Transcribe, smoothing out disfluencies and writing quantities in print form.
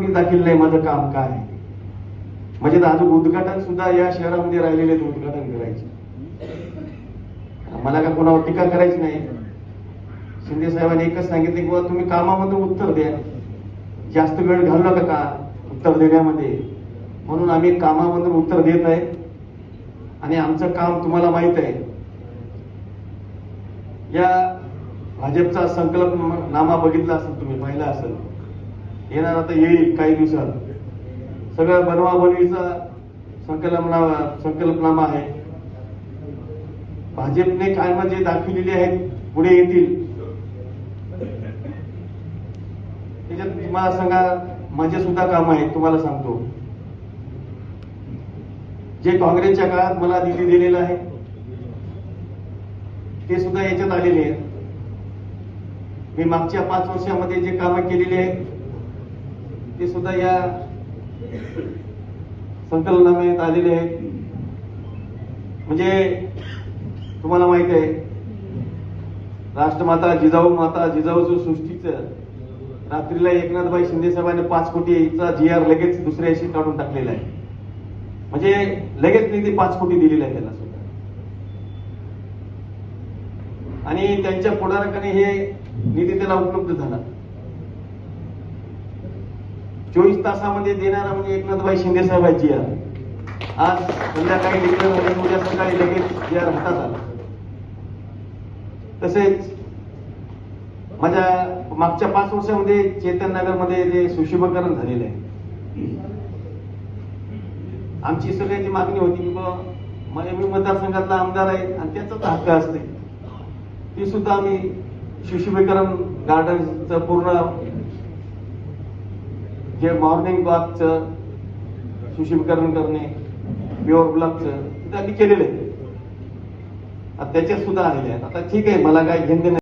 कोणी दाखल नाही माझं काम काय आहे. म्हणजे अजून उद्घाटन सुद्धा या शहरामध्ये राहिलेले उद्घाटन करायचे. मला का कोणावर टीका करायची नाही. शिंदे साहेबांनी एकच सांगितले की बाबा तुम्ही कामामध्ये उत्तर द्या, जास्त वेळ घालू नका का उत्तर देण्यामध्ये. म्हणून आम्ही कामामधून उत्तर देत आहे आणि आमचं काम तुम्हाला माहित आहे. या भाजपचा संकल्पनामा बघितला असेल, तुम्ही पाहिला असेल, येणार आता येईल काही दिवसात. सगळं बनवाबनवीचा संकल्पनामा आहे. भाजपने कायम जे दाखविलेले आहेत पुढे येतील. त्याच्यात तुम्हाला सांगा माझे सुद्धा काम आहे. तुम्हाला सांगतो, जे काँग्रेसच्या काळात मला निधी दिलेला आहे ते सुद्धा याच्यात आलेले आहेत. मी मागच्या 5 वर्षामध्ये जे कामं केलेली आहेत ते सुद्धा या संकलनामध्ये आलेले आहेत. म्हणजे तुम्हाला माहित आहे, राष्ट्रमाता जिजाऊचं सृष्टीचं रात्रीला एकनाथभाई शिंदे साहेबांनी 5 कोटीचा GR लगेच दुसऱ्या दिवशी काढून टाकलेला आहे. म्हणजे लगेच निधी 5 कोटी दिलेला आहे त्याला सुद्धा. आणि त्यांच्या पुढाकाराने हे निधी त्याला उपलब्ध झाला. 24 तासामध्ये देणारा म्हणजे एकनाथभाई शिंदे साहेबांची आज संध्याकाळी डिक्लेअर झाले, उद्या सकाळी लगेच GR हातात आला. तसेच माझ्या मागच्या 5 वर्षामध्ये चेतन नगरमध्ये जे सुशोभीकरण झालेलं आहे, आमची सगळ्यांची मागणी होती की मी मतदारसंघातला आमदार आहे आणि त्याचाच हक्क असते, ती सुद्धा आम्ही सुशोभीकरण गार्डनचं पूर्ण जे मॉर्निंग वॉकचं सुशोभीकरण करणे, प्युअर ब्लॉकचं तिथं आम्ही केलेलं आहे. त्याच्यात सुद्धा आलेले आहेत. आता ठीक आहे, मला काय घेणं